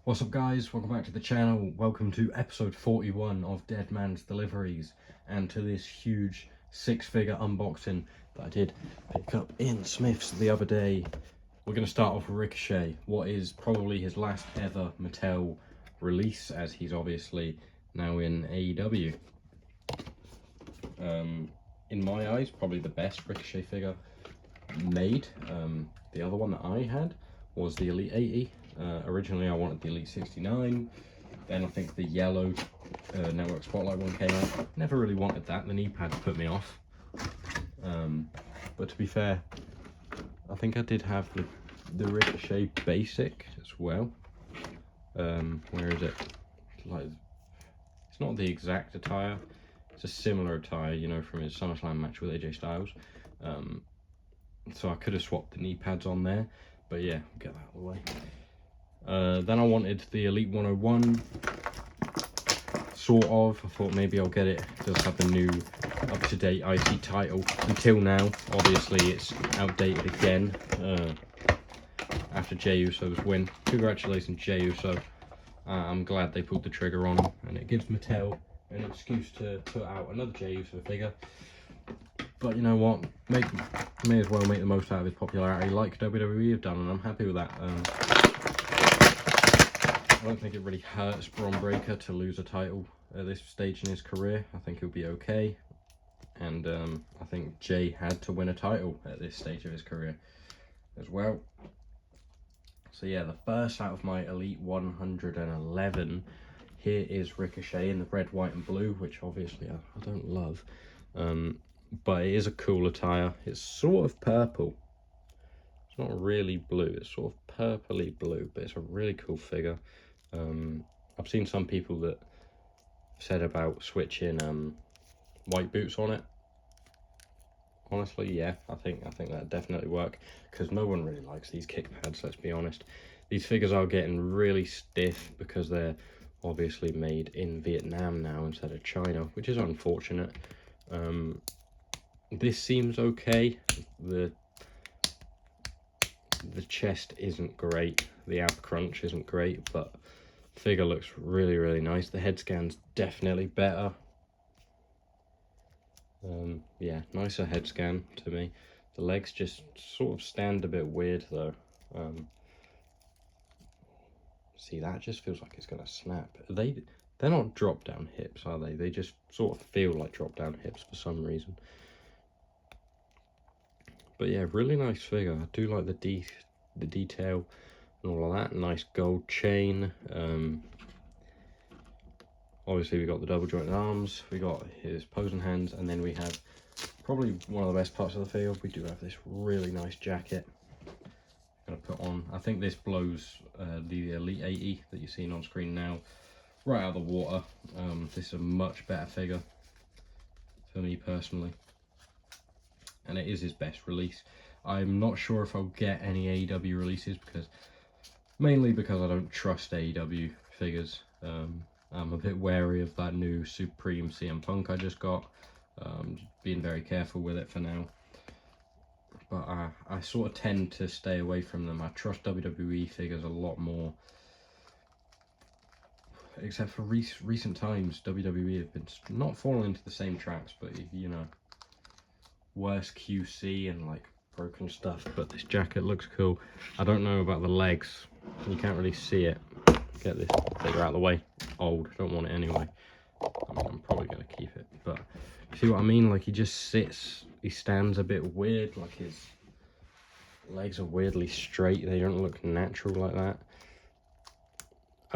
What's up guys, welcome back to the channel. Welcome to episode 41 of Deadman's Deliveries and to this huge six-figure unboxing that I did pick up in Smith's the other day. We're going to start off with Ricochet, what is probably his last ever Mattel release, as he's obviously now in AEW. In my eyes, probably the best Ricochet figure made. The other one that I had was the Elite 80. Originally I wanted the Elite 69, then I think the yellow Network Spotlight one came out. Never really wanted that, the knee pads put me off. But to be fair, I think I did have the Ricochet Basic as well. Where is it? Like, it's not the exact attire, it's a similar attire, you know, from his SummerSlam match with AJ Styles. So I could have swapped the knee pads on there, but yeah, I'll get that out of the way. Then I wanted the Elite 101, sort of. I thought maybe I'll get it. It does have the new up-to-date IC title. Until now, obviously it's outdated again after Jey Uso's win. Congratulations, Jey Uso. I'm glad they pulled the trigger on him, and it gives Mattel an excuse to put out another Jey Uso figure. But you know what, may as well make the most out of his popularity like WWE have done, and I'm happy with that. I don't think it really hurts Bron Breakker to lose a title at this stage in his career. I think he'll be okay. And I think Jey had to win a title at this stage of his career as well. So yeah, the first out of my Elite 111, here is Ricochet in the red, white and blue, which obviously I don't love. But it is a cool attire. It's sort of purple. It's not really blue, it's sort of purpley blue, but it's a really cool figure. I've seen some people that said about switching white boots on it. Honestly, yeah, I think that'd definitely work, because no one really likes these kick pads, let's be honest. These figures are getting really stiff because they're obviously made in Vietnam now instead of China, which is unfortunate. This seems okay. The chest isn't great, the ab crunch isn't great, but the figure looks really nice. The head scan's definitely better. Yeah, nicer head scan to me. The legs just sort of stand a bit weird though. See, that just feels like it's gonna snap. They're not drop down hips, are they? They just sort of feel like drop down hips for some reason. But yeah, really nice figure. I do like the detail and all of that. Nice gold chain. Obviously we got the double jointed arms, we got his posing hands, and then we have probably one of the best parts of the field. We do have this really nice jacket I'm gonna put on. I think this blows the Elite 80 that you're seeing on screen now right out of the water. This is a much better figure for me personally, and it is his best release. I'm not sure if I'll get any AEW releases, mainly because I don't trust AEW figures. I'm a bit wary of that new Supreme CM Punk I just got. Being very careful with it for now. But I sort of tend to stay away from them. I trust WWE figures a lot more. Except for recent times, WWE have been not falling into the same traps, but you know, worse QC and like broken stuff. But this jacket looks cool. I don't know about the legs. You can't really see it. Get this figure out of the way. Old, don't want it anyway. I mean, I'm probably gonna keep it, but you see what I mean? Like, he just sits, he stands a bit weird, like his legs are weirdly straight. They don't look natural like that.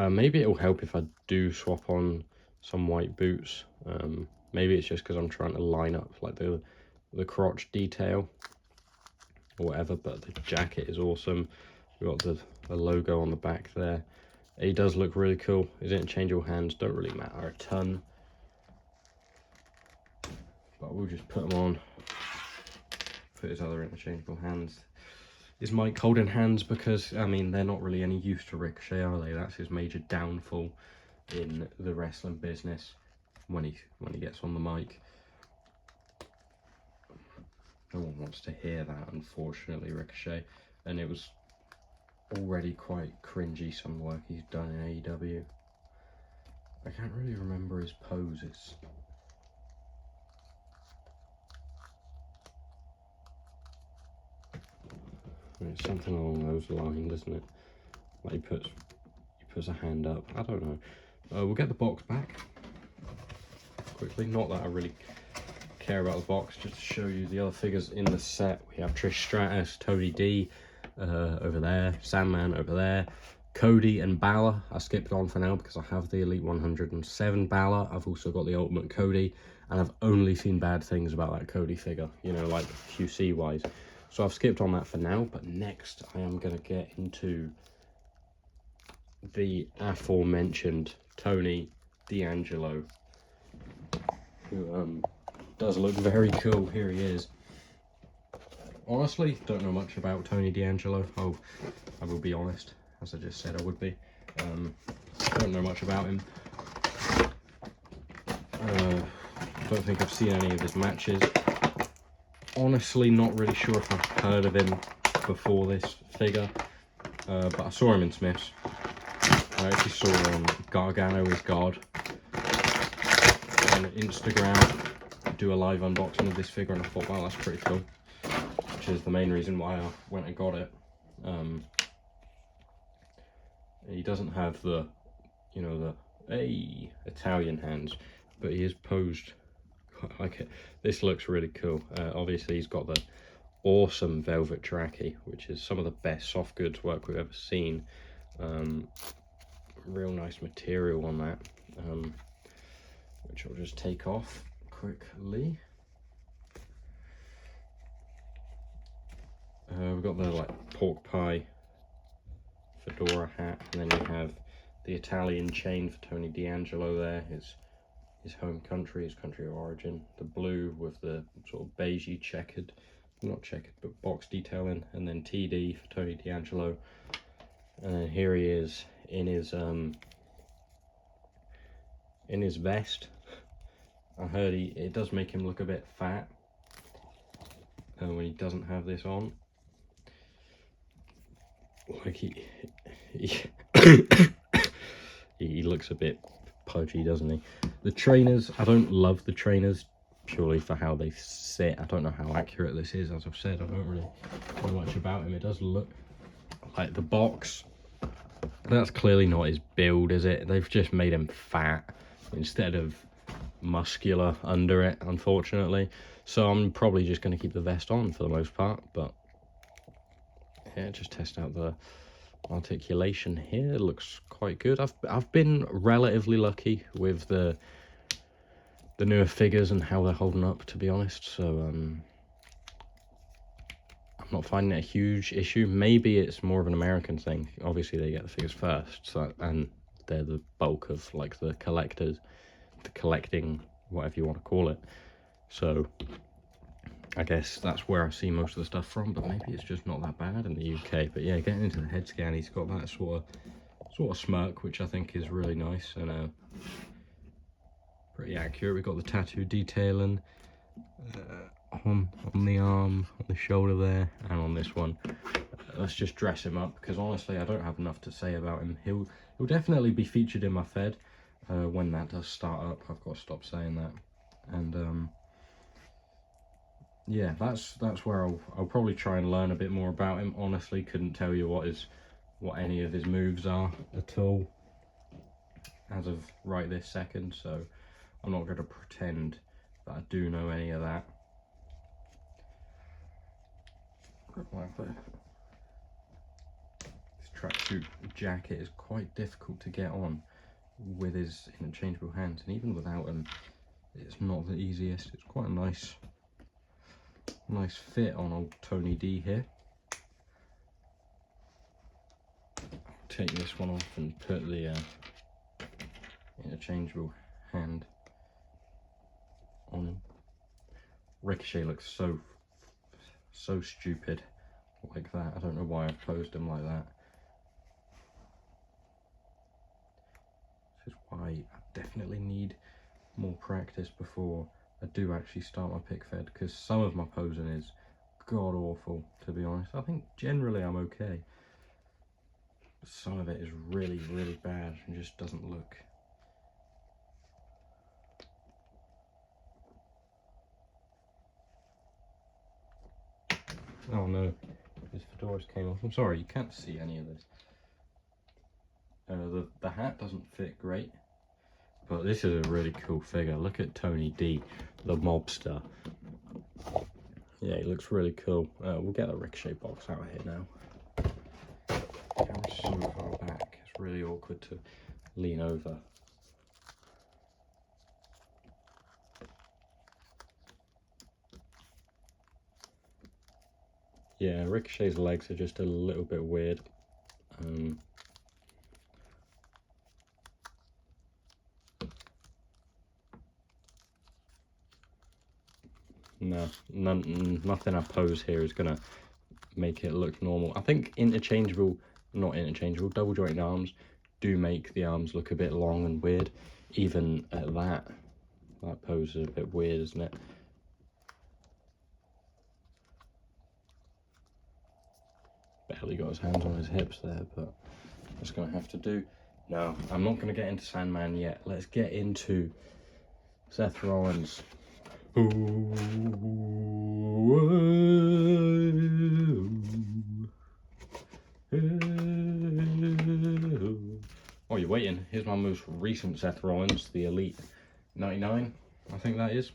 Maybe it'll help if I do swap on some white boots. Maybe it's just because I'm trying to line up like the crotch detail or whatever, but the jacket is awesome. We've got the logo on the back there. He does look really cool. His interchangeable hands don't really matter a ton, but we'll just put them on. Put his other interchangeable hands. His mic holding hands, because I mean, they're not really any use to Ricochet, are they? That's his major downfall in the wrestling business, when he gets on the mic. No one wants to hear that, unfortunately, Ricochet. And it was already quite cringy, some of the work he's done in AEW. I can't really remember his poses. It's something along those lines, isn't it? Like he puts a hand up. I don't know. We'll get the box back quickly. Not that I really care about the box, just to show you the other figures in the set. We have Trish Stratus, Tony D over there, Sandman over there, Cody and Balor. I skipped on for now because I have the Elite 107 Balor. I've also got the Ultimate Cody, and I've only seen bad things about that Cody figure, you know, like QC wise. So I've skipped on that for now, but next I am going to get into the aforementioned Tony D'Angelo, who does look very cool. Here he is. Honestly, don't know much about Tony D'Angelo. Oh, I will be honest, as I just said I would be. Don't know much about him. Don't think I've seen any of his matches. Honestly, not really sure if I've heard of him before this figure, but I saw him in Smiths. I actually saw Gargano is God on Instagram do a live unboxing of this figure, and I thought, wow, that's pretty cool, which is the main reason why I went and got it. He doesn't have the, you know, the Italian hands, but he is posed quite like it. This looks really cool. Obviously he's got the awesome velvet trackie, which is some of the best soft goods work we've ever seen. Real nice material on that, which I'll just take off quickly. We've got the like pork pie fedora hat, and then we have the Italian chain for Tony D'Angelo there, his home country, his country of origin. The blue with the sort of beigey checkered, not checkered, but box detailing, and then TD for Tony D'Angelo. And then here he is in his vest. I heard it does make him look a bit fat when he doesn't have this on. Like he looks a bit pudgy, doesn't he? The trainers, I don't love the trainers purely for how they sit. I don't know how accurate this is. As I've said, I don't really know much about him. It does look like the box. That's clearly not his build, is it? They've just made him fat instead of muscular under it, unfortunately. So I'm probably just going to keep the vest on for the most part, but yeah, just test out the articulation here. It looks quite good. I've been relatively lucky with the newer figures and how they're holding up, to be honest. So I'm not finding it a huge issue. Maybe it's more of an American thing. Obviously they get the figures first, so, and they're the bulk of like the collectors, the collecting, whatever you want to call it. So I guess that's where I see most of the stuff from, but maybe it's just not that bad in the UK. But yeah, getting into the head scan, he's got that sort of smirk, which I think is really nice and pretty accurate. We've got the tattoo detailing on the arm, on the shoulder there, and on this one. Let's just dress him up, because honestly I don't have enough to say about him. He'll definitely be featured in my Fed when that does start up. I've got to stop saying that. And yeah, that's where I'll probably try and learn a bit more about him. Honestly, couldn't tell you what any of his moves are at all as of right this second, so I'm not going to pretend that I do know any of that. This tracksuit jacket is quite difficult to get on with his interchangeable hands, and even without him, it's not the easiest. It's quite a nice fit on old Tony D here. I'll take this one off and put the interchangeable hand on him. Ricochet looks so stupid like that. I don't know why I've posed him like that. This is why I definitely need more practice before I do actually start my PIC-FED, because some of my posing is god awful, to be honest. I think generally I'm okay, some of it is really, really bad and just doesn't look. Oh no, this fedora's came off. I'm sorry, you can't see any of this. The hat doesn't fit great, but this is a really cool figure. Look at Tony D, the mobster. Yeah, he looks really cool. We'll get the Ricochet box out of here now. Camera's so far back, it's really awkward to lean over. Yeah, Ricochet's legs are just a little bit weird. No, nothing I pose here is gonna make it look normal. I think not interchangeable, double jointed arms do make the arms look a bit long and weird. Even at that pose is a bit weird, isn't it? Barely got his hands on his hips there, but that's gonna have to do. No, I'm not gonna get into Sandman yet. Let's get into Seth Rollins. Oh, you're waiting. Here's my most recent Seth Rollins, the Elite 99, I think that is.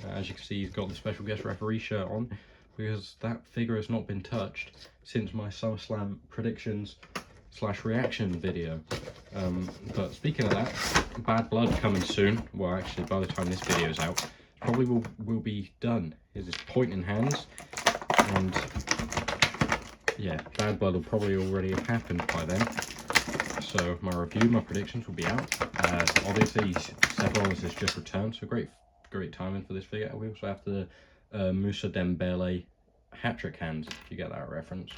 As you can see, he's got the special guest referee shirt on because that figure has not been touched since my SummerSlam predictions / reaction video. But speaking of that, Bad Blood coming soon. Well, actually, by the time this video is out, probably will be done. Here's his pointing hands, and yeah, Bad Blood will probably already have happened by then. So my review, my predictions will be out. Obviously, Seth Rollins has just returned, so great timing for this figure. We also have the Musa Dembele hat-trick hands, if you get that reference.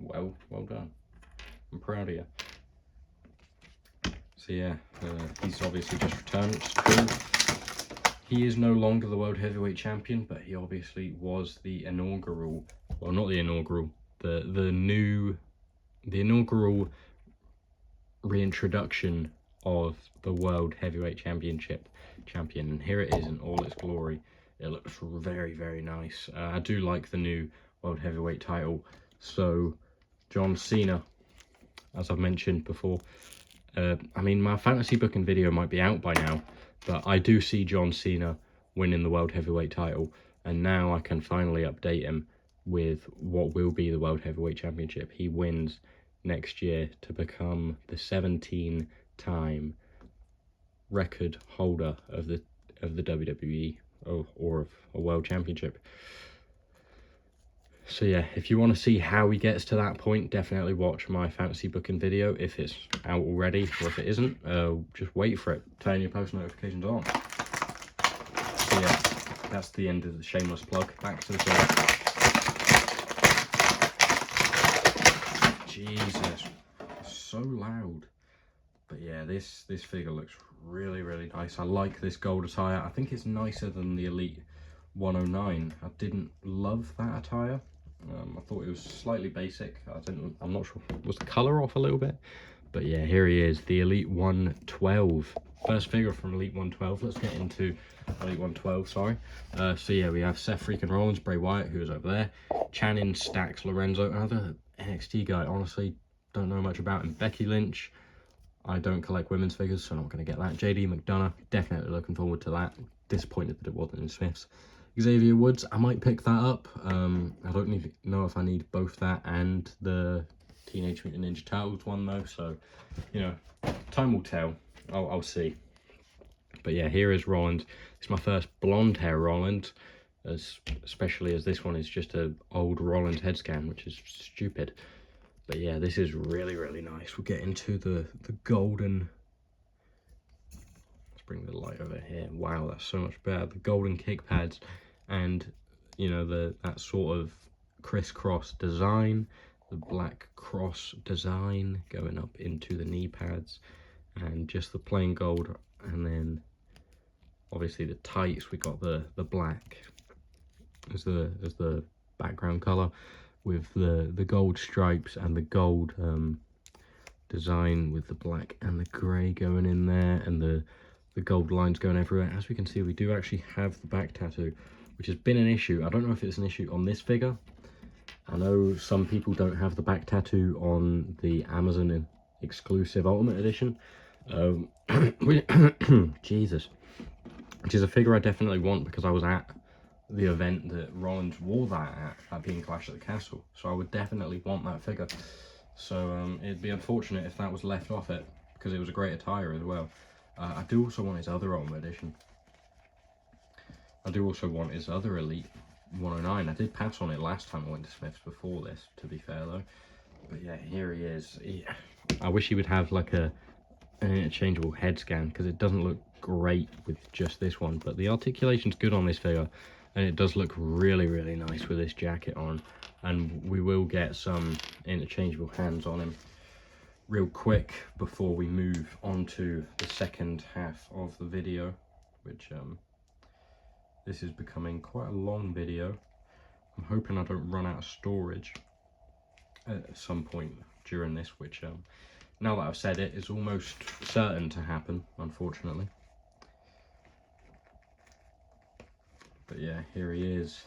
Well done. I'm proud of you. So yeah, he's obviously just returned, which is cool. He is no longer the World Heavyweight Champion, but he obviously was the inaugural, well, not the inaugural, the inaugural reintroduction of the World Heavyweight Championship champion, and here it is in all its glory. It looks very, very nice. I do like the new World Heavyweight title. So John Cena, as I've mentioned before, I mean, my fantasy booking video might be out by now, but I do see John Cena winning the World Heavyweight title, and now I can finally update him with what will be the World Heavyweight Championship. He wins next year to become the 17-time record holder of the WWE or of a World Championship. So yeah, if you want to see how he gets to that point, definitely watch my fantasy booking video if it's out already, or if it isn't, just wait for it. Turn your post notifications on. So yeah, that's the end of the shameless plug. Back to the show. Jesus, it's so loud. But yeah, this figure looks really, really nice. I like this gold attire. I think it's nicer than the Elite 109. I didn't love that attire. I thought it was slightly basic. I'm not sure. Was the colour off a little bit? But yeah, here he is, the Elite 112. First figure from Elite 112. Let's get into Elite 112, sorry. So yeah, we have Seth freaking Rollins, Bray Wyatt, who is over there. Channing, Stacks, Lorenzo, another NXT guy. Honestly, don't know much about him. Becky Lynch. I don't collect women's figures, so I'm not going to get that. JD McDonough, definitely looking forward to that. Disappointed that it wasn't in Smiths. Xavier Woods, I might pick that up. I don't know if I need both that and the Teenage Mutant Ninja Turtles one though, so, you know, time will tell. I'll see. But yeah, here is Rollins. It's my first blonde hair Rollins, especially as this one is just an old Rollins head scan, which is stupid. But yeah, this is really, really nice. We'll get into the golden... Let's bring the light over here. Wow, that's so much better. The golden kick pads and, you know, that sort of crisscross design. The black cross design going up into the knee pads. And just the plain gold. And then, obviously, the tights. We got the black as the background colour. with the gold stripes and the gold design with the black and the grey going in there, and the gold lines going everywhere. As we can see, we do actually have the back tattoo, which has been an issue. I don't know if it's an issue on this figure. I know some people don't have the back tattoo on the Amazon exclusive Ultimate Edition. Jesus. Which is a figure I definitely want, because I was at the event that Rollins wore that at being Clash at the Castle. So I would definitely want that figure. So it'd be unfortunate if that was left off it, because it was a great attire as well. I do also want his other Ultimate Edition. I do also want his other Elite 109. I did pass on it last time I went to Smith's before this, to be fair though. But yeah, here he is. I wish he would have like an interchangeable head scan, because it doesn't look great with just this one. But the articulation's good on this figure, and it does look really, really nice with this jacket on. And we will get some interchangeable hands on him real quick before we move on to the second half of the video, which this is becoming quite a long video. I'm hoping I don't run out of storage at some point during this, which now that I've said it, is almost certain to happen, unfortunately. But yeah, here he is.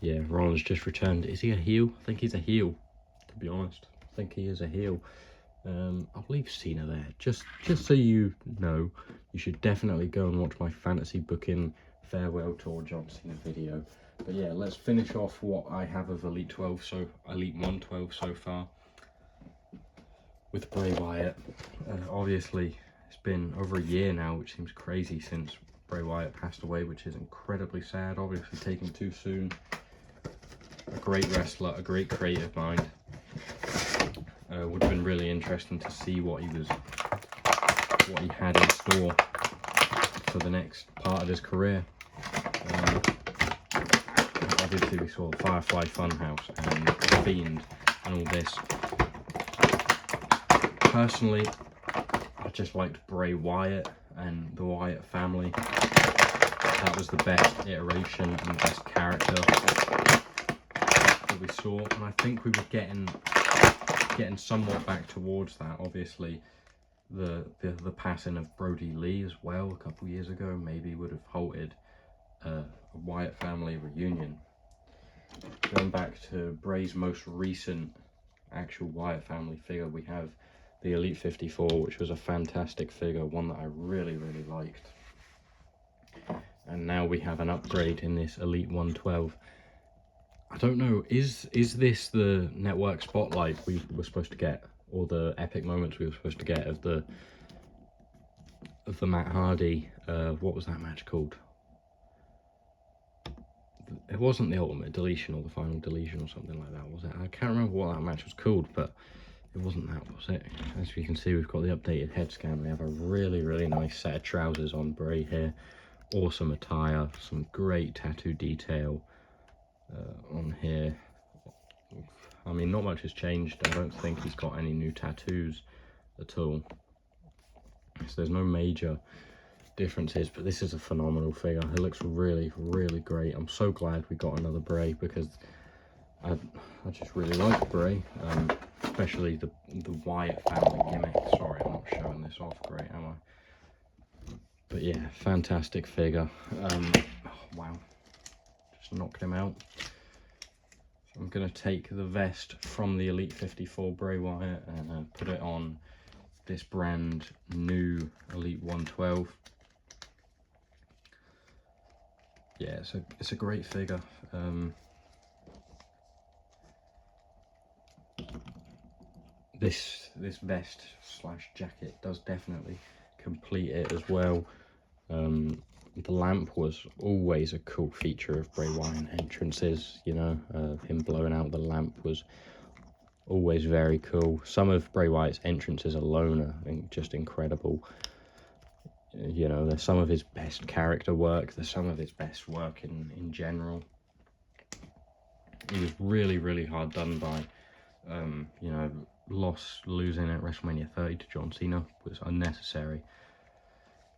Yeah, Ron's just returned. Is he a heel? I think he's a heel, to be honest. I think he is a heel. I'll leave Cena there. Just so you know, you should definitely go and watch my fantasy booking farewell tour John Cena video. But yeah, let's finish off what I have of Elite 112 so far with Bray Wyatt. Obviously, it's been over a year now, which seems crazy, since Bray Wyatt passed away, which is incredibly sad. Obviously, taken too soon. A great wrestler, a great creative mind. Would have been really interesting to see what he had in store for the next part of his career. Obviously, we saw Firefly Funhouse and Fiend and all this. Personally, I just liked Bray Wyatt and the Wyatt family. That was the best iteration and best character that we saw, and I think we were getting somewhat back towards that. Obviously, the passing of Brody Lee as well a couple of years ago maybe would have halted a Wyatt family reunion. Going back to Bray's most recent actual Wyatt family figure, we have the Elite 54, which was a fantastic figure, one that I really, really liked. And now we have an upgrade in this Elite 112. I don't know, is this the network spotlight we were supposed to get, or the epic moments we were supposed to get of the Matt Hardy, what was that match called? It wasn't the Ultimate Deletion or the Final Deletion or something like that, was it? I can't remember what that match was called, but it wasn't that, was it? As you can see, we've got the updated head scan. We have a really, really nice set of trousers on Bray here. Awesome attire, some great tattoo detail on here. I mean, not much has changed. I don't think he's got any new tattoos at all. So there's no major differences, but this is a phenomenal figure. It looks really, really great. I'm so glad we got another Bray, because I just really like Bray, especially the Wyatt family gimmick. Sorry, I'm not showing this off great, am I? But yeah, fantastic figure. Oh, wow, just knocked him out. So I'm going to take the vest from the Elite 54 Bray Wyatt and put it on this brand new Elite 112. Yeah, it's a great figure. This vest slash jacket does definitely complete it as well. The lamp was always a cool feature of Bray Wyatt entrances, you know. Him blowing out the lamp was always very cool. Some of Bray Wyatt's entrances alone are just incredible. You know, there's some of his best character work, there's some of his best work in general. He was really, really hard done by You know, losing at WrestleMania 30 to John Cena was unnecessary.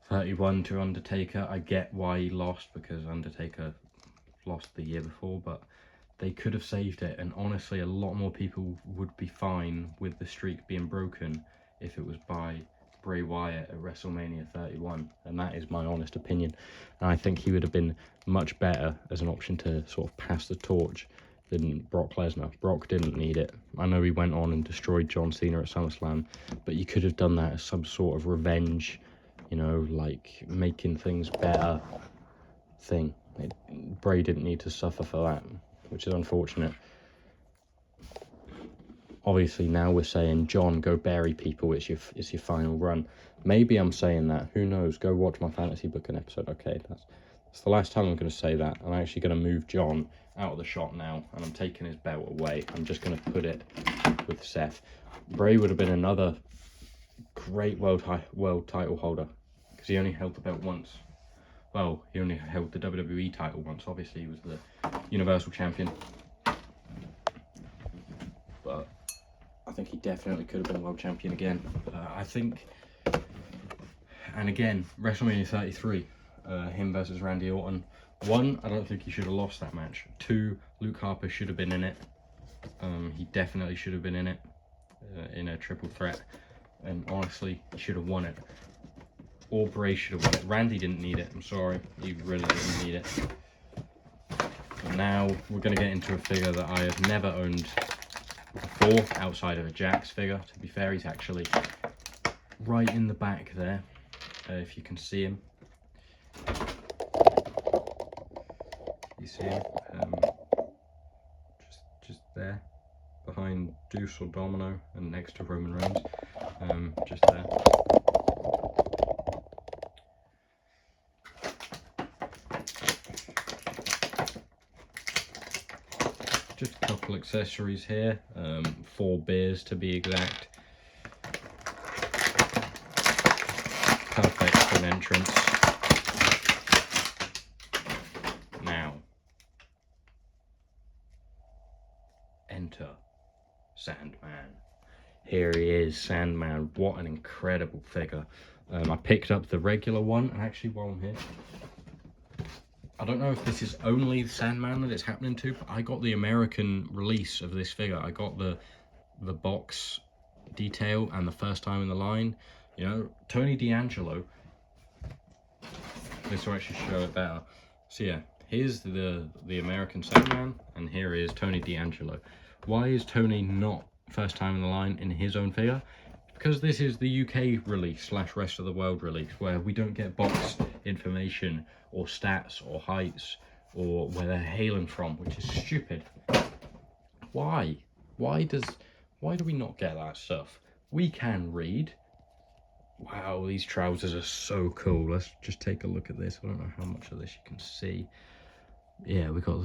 31 to Undertaker, I get why he lost, because Undertaker lost the year before, but they could have saved it, and honestly a lot more people would be fine with the streak being broken if it was by Bray Wyatt at WrestleMania 31, and that is my honest opinion. And I think he would have been much better as an option to sort of pass the torch than Brock Lesnar. Brock didn't need it. I know he went on and destroyed John Cena at SummerSlam, but you could have done that as some sort of revenge, you know, like making things better thing. Bray didn't need to suffer for that, which is unfortunate. Obviously now we're saying, John, go bury people, it's your final run. Maybe I'm saying that, who knows? Go watch my fantasy booking episode. Okay, that's the last time I'm going to say that. I'm actually going to move John out of the shot now, and I'm taking his belt away. I'm just going to put it with Seth. Bray would have been another great world title holder, because he only held the belt once. Well, he only held the WWE title once. Obviously he was the Universal Champion, but I think he definitely could have been world champion again. I think, and again, WrestleMania 33, him versus Randy Orton. 1, I don't think he should have lost that match. 2, Luke Harper should have been in it. He definitely should have been in it, in a triple threat. And honestly, he should have won it. Or Bray should have won it. Randy didn't need it, I'm sorry. He really didn't need it. And now, we're going to get into a figure that I have never owned before, outside of a Jax figure. To be fair, he's actually right in the back there, if you can see him. You see him? Just there, behind Deuce or Domino, and next to Roman Reigns. Just there. Just a couple accessories here, 4 beers to be exact. Perfect for an entrance. Now, enter Sandman. Here he is, Sandman. What an incredible figure. I picked up the regular one, and actually while I'm here, I don't know if this is only Sandman that it's happening to, but I got the American release of this figure. I got the box detail and the first time in the line. You know, Tony D'Angelo. This will actually show it better. So yeah, here's the American Sandman, and here is Tony D'Angelo. Why is Tony not first time in the line in his own figure? Because this is the UK release / rest of the world release, where we don't get box information or stats or heights or where they're hailing from, which is stupid. Why? Why do we not get that stuff? We can read. Wow, these trousers are so cool. Let's just take a look at this. I don't know how much of this you can see. Yeah, we got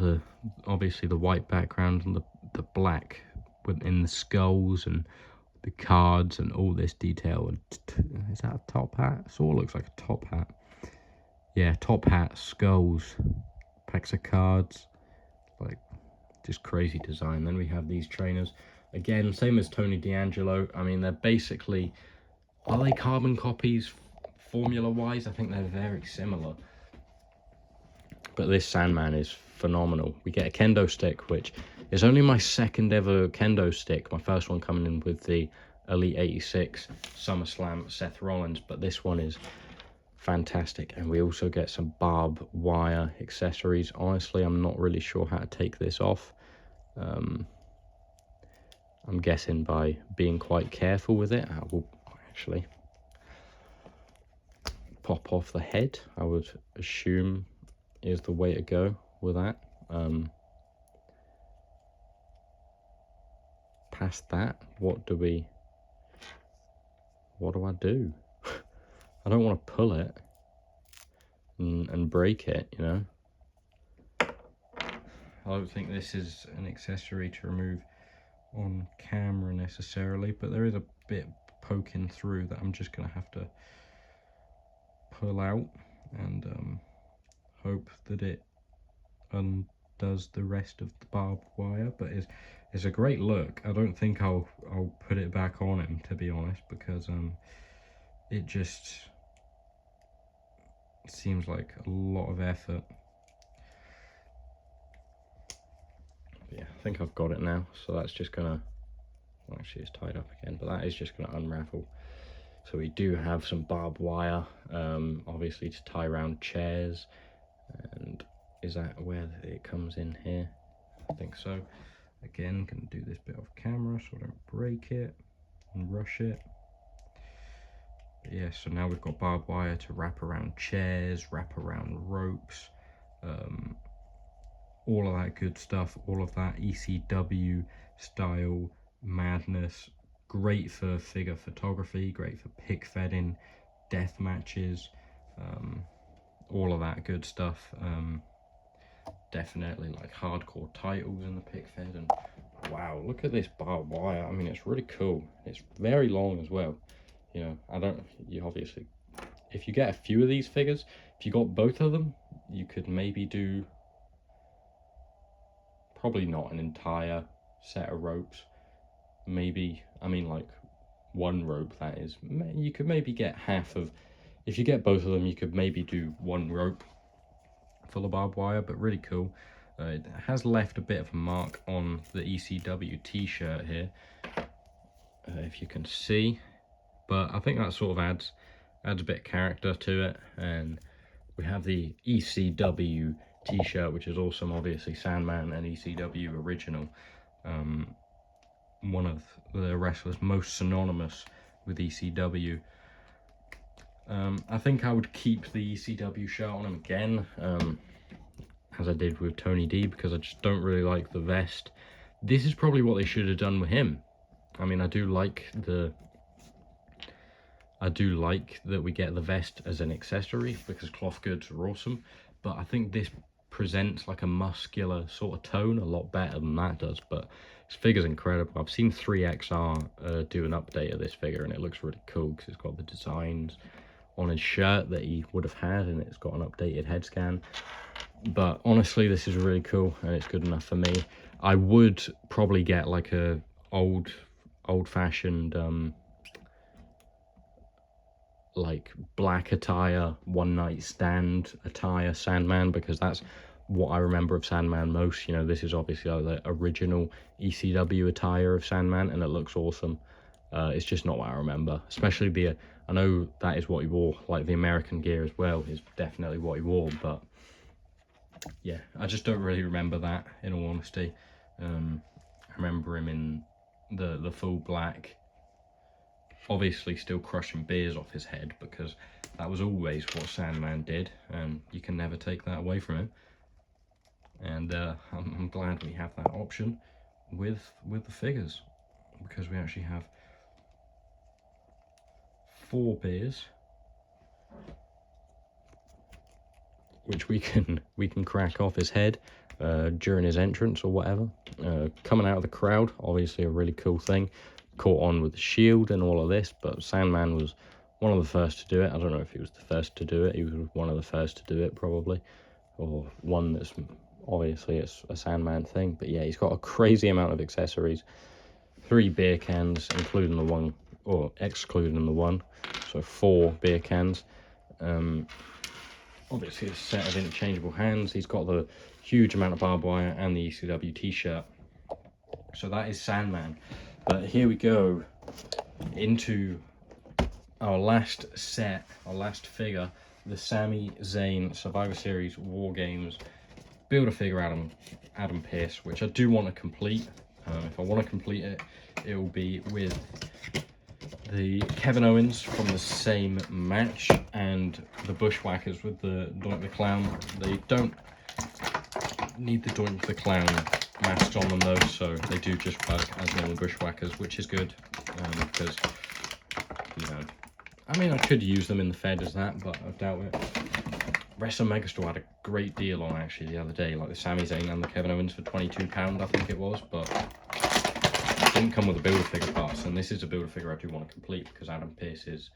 obviously the white background and the black within the skulls and the cards and all this detail. And is that a top hat? It sort of looks like a top hat. Yeah, top hat, skulls, packs of cards, like just crazy design. Then we have these trainers. Again, same as Tony D'Angelo. I mean, they're basically, are they carbon copies formula-wise? I think they're very similar. But this Sandman is phenomenal. We get a kendo stick, which is only my second ever kendo stick. My first one coming in with the Elite 86 SummerSlam Seth Rollins, but this one is fantastic. And we also get some barbed wire accessories. Honestly, I'm not really sure how to take this off. I'm guessing by being quite careful with it. I will actually pop off the head, I would assume is the way to go with that. Past that, what do I do? I don't want to pull it and break it, you know. I don't think this is an accessory to remove on camera necessarily, but there is a bit poking through that I'm just going to have to pull out and hope that it undoes the rest of the barbed wire. But it's it's a great look. I don't think I'll put it back on him, to be honest, because it just seems like a lot of effort. But yeah, I think I've got it now, so that's just gonna, well, actually it's tied up again, but that is just gonna unravel. So we do have some barbed wire, obviously to tie around chairs. And is that where it comes in here? I think so. Again, gonna do this bit off camera so I don't break it and rush it. But yeah, so now we've got barbed wire to wrap around chairs, wrap around ropes, all of that good stuff, all of that ECW style madness. Great for figure photography, great for PIC-FEDing, death matches, all of that good stuff. Definitely like hardcore titles in the PIC-FED. And wow, look at this barbed wire. I mean, it's really cool. It's very long as well. You know, you obviously, if you get a few of these figures, if you got both of them, you could maybe do, probably not an entire set of ropes. Maybe, I mean, like one rope, that is. You could maybe get half of, if you get both of them, you could maybe do one rope full of barbed wire, but really cool. It has left a bit of a mark on the ECW t-shirt here, if you can see, but I think that sort of adds a bit of character to it. And we have the ECW t-shirt, which is awesome, obviously Sandman and ECW original, one of the wrestlers most synonymous with ECW. I think I would keep the ECW shirt on him again, as I did with Tony D, because I just don't really like the vest. This is probably what they should have done with him. I mean, I do like that we get the vest as an accessory, because cloth goods are awesome, but I think this presents like a muscular sort of tone a lot better than that does. But this figure's incredible. I've seen 3XR do an update of this figure, and it looks really cool because it's got the designs on his shirt that he would have had, and it's got an updated head scan. But honestly, this is really cool, and it's good enough for me. I would probably get like a old-fashioned like black attire, one night stand attire Sandman, because that's what I remember of Sandman most. You know, this is obviously the original ECW attire of Sandman, and it looks awesome. It's just not what I remember, especially I know that is what he wore, like the American gear as well is definitely what he wore, but yeah, I just don't really remember that, in all honesty. I remember him in the full black, obviously still crushing beers off his head, because that was always what Sandman did, and you can never take that away from him. And I'm glad we have that option with the figures, because we actually have 4 beers, which we can crack off his head during his entrance or whatever. Coming out of the crowd, obviously a really cool thing. Caught on with the shield and all of this, but Sandman was one of the first to do it. I don't know if he was the first to do it. He was one of the first to do it, probably, or one that's obviously it's a Sandman thing. But yeah, he's got a crazy amount of accessories. 3 beer cans, including the one, or excluding the one, so 4 beer cans. Obviously a set of interchangeable hands. He's got the huge amount of barbed wire and the ECW t-shirt. So that is Sandman. But here we go into our last set, our last figure, the Sami Zayn Survivor Series War Games Build-A-Figure Adam Pearce, which I do want to complete. If I want to complete it, it will be with the Kevin Owens from the same match and the Bushwhackers with the Doink the Clown. They don't need the Doink the Clown masks on them though, so they do just work as normal Bushwhackers, which is good, because, you know, I mean, I could use them in the Fed as that, but I doubt it. Wrestle Megastore had a great deal on actually the other day, like the Sami Zayn and the Kevin Owens for £22, I think it was, but it didn't come with the Build-A-Figure parts, and this is a Build-A-Figure I do want to complete, because Adam Pearce is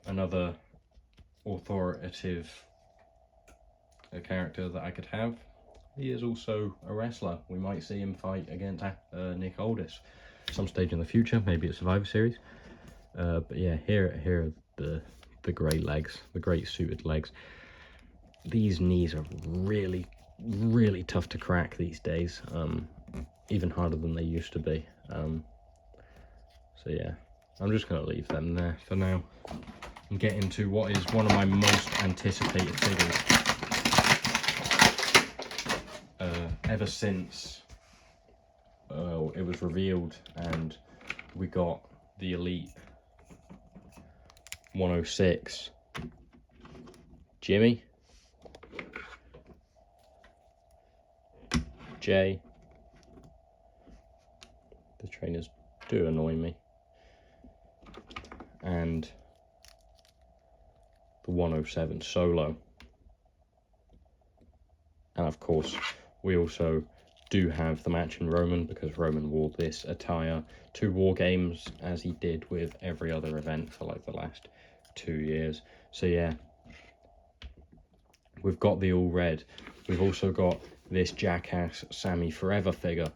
another authoritative character that I could have. he is also a wrestler. We might see him fight against Nick Aldis some stage in the future, maybe at Survivor Series. But yeah, here are the great legs, the great suited legs. These knees are really, really tough to crack these days, even harder than they used to be. So yeah, I'm just going to leave them there for now and get into what is one of my most anticipated figures ever since it was revealed and we got the Elite 106 Jimmy, Jay. The trainers do annoy me. And the 107 Solo. And of course, we also do have the matching Roman, because Roman wore this attire to War Games, as he did with every other event for like the last 2 years. So yeah, we've got the all red. We've also got this Jackass Sammy Forever figure.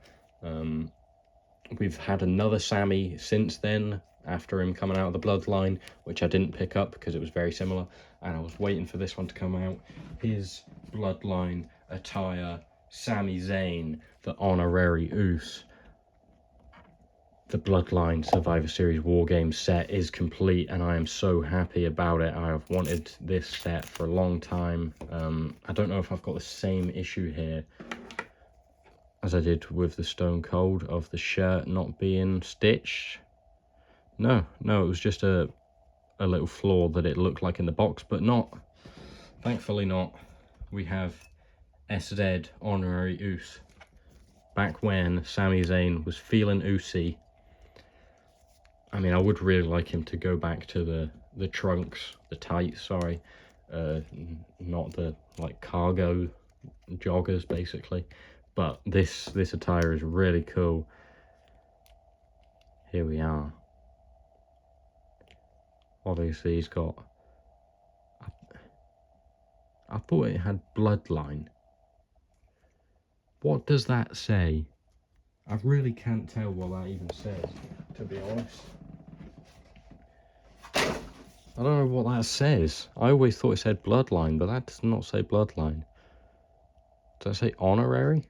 We've had another Sammy since then, after him coming out of the Bloodline, which I didn't pick up because it was very similar, and I was waiting for this one to come out. His Bloodline attire, Sami Zayn, the Honorary Uce. The Bloodline Survivor Series War Games set is complete, and I am so happy about it. I have wanted this set for a long time. I don't know if I've got the same issue here as I did with the Stone Cold of the shirt not being stitched. No, it was just a little flaw that it looked like in the box, but not. Thankfully not. We have SZ Honorary Uce. Back when Sami Zayn was feeling Ucy. I mean, I would really like him to go back to the trunks, the tights, sorry. Not the, like, cargo joggers, basically. But this attire is really cool. Here we are. Obviously, he's got... I thought it had Bloodline. What does that say? I really can't tell what that even says, to be honest. I don't know what that says. I always thought it said Bloodline, but that does not say Bloodline. Does that say Honorary?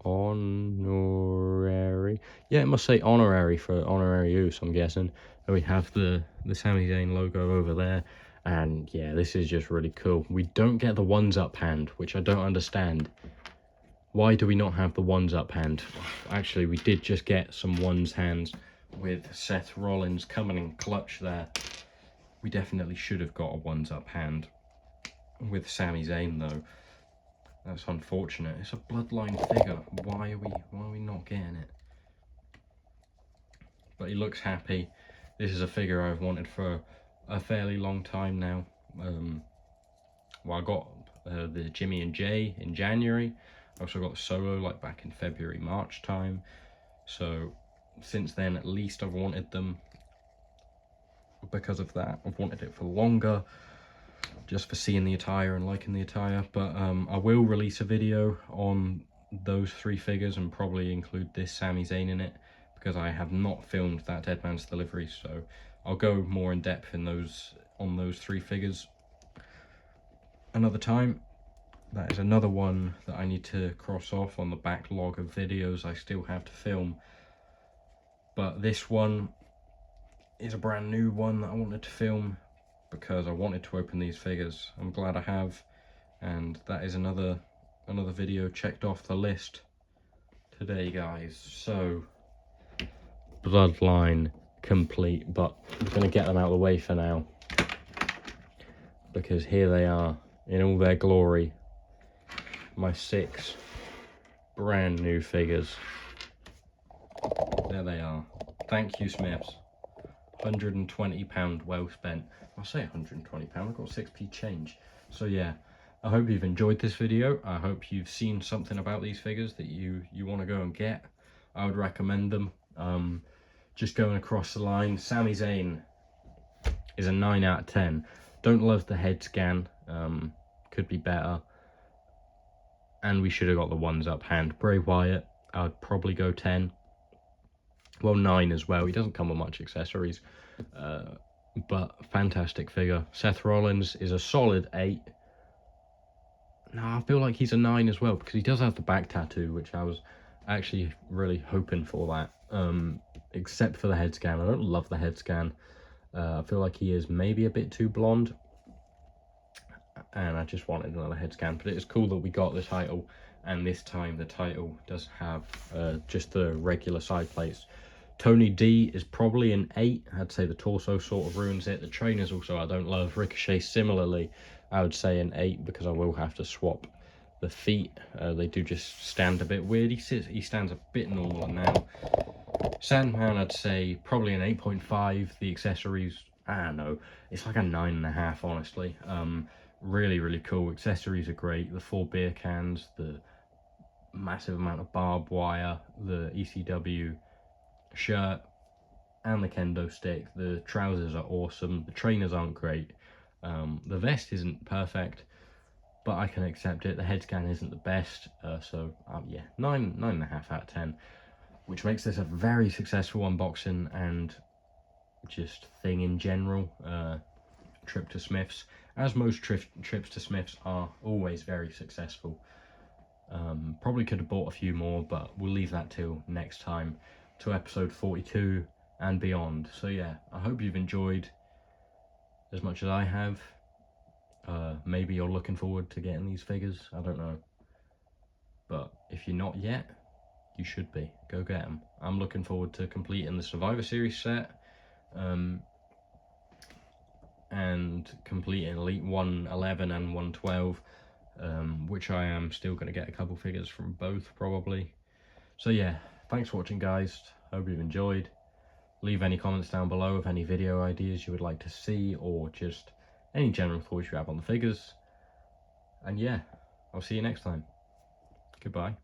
Honorary. Yeah, it must say Honorary for Honorary Use, I'm guessing. And we have the Sami Zayn logo over there. And yeah, this is just really cool. We don't get the ones up hand, which I don't understand. Why do we not have the ones up hand? Actually, we did just get some ones hands with Seth Rollins coming in clutch there. We definitely should have got a ones up hand with Sami Zayn though. That's unfortunate. It's a Bloodline figure. Why are we not getting it? But he looks happy. This is a figure I've wanted for a fairly long time now. Well, I got the Jimmy and Jay in January. I also got the Solo like back in February, March time. So since then, at least I've wanted them. Because of that, I've wanted it for longer. Just for seeing the attire and liking the attire. But I will release a video on those 3 figures and probably include this Sami Zayn in it, because I have not filmed that Deadman's Deliveries, so I'll go more in depth in on those 3 figures another time. That is another one that I need to cross off on the backlog of videos I still have to film. But this one is a brand new one that I wanted to film, because I wanted to open these figures. I'm glad I have, and that is another video checked off the list today, guys. So Bloodline complete, but I'm going to get them out of the way for now, because here they are in all their glory, my 6 brand new figures. There they are. Thank you, Smiths. £120 well spent. I'll say £120, I've got 6p change. So yeah, I hope you've enjoyed this video. I hope you've seen something about these figures that you want to go and get. I would recommend them. Just going across the line, Sami Zayn is a 9 out of 10. Don't love the head scan, could be better. And we should have got the ones up hand. Bray Wyatt, I'd probably go 10. Well, 9 as well. He doesn't come with much accessories. But fantastic figure. Seth Rollins is a solid 8. No, I feel like he's a 9 as well, because he does have the back tattoo, which I was actually really hoping for that. Except for the head scan. I don't love the head scan. I feel like he is maybe a bit too blonde. And I just wanted another head scan. But it is cool that we got the title. And this time the title does have just the regular side plates. Tony D is probably an 8. I'd say the torso sort of ruins it. The trainers also I don't love. Ricochet similarly, I would say an 8, because I will have to swap the feet. They do just stand a bit weird. He stands a bit normal now. Sandman, I'd say probably an 8.5. The accessories, I don't know, it's like a 9.5, honestly. Really cool. Accessories are great. The 4 beer cans, the massive amount of barbed wire, the ECW shirt, and the kendo stick. The trousers are awesome. The trainers aren't great. The vest isn't perfect, but I can accept it. The head scan isn't the best, so yeah, 9.5 out of 10, which makes this a very successful unboxing and just thing in general. Trip to Smiths, as most trips to Smiths are always very successful. Probably could have bought a few more, but we'll leave that till next time, to episode 42 and beyond. So yeah, I hope you've enjoyed as much as I have. Maybe you're looking forward to getting these figures, I don't know, but if you're not yet, you should be. Go get them. I'm looking forward to completing the Survivor Series set, and completing Elite 111 and 112, which I am still going to get a couple figures from both probably. So yeah, thanks for watching, guys. Hope you've enjoyed. Leave any comments down below of any video ideas you would like to see, or just any general thoughts you have on the figures. And yeah, I'll see you next time. Goodbye.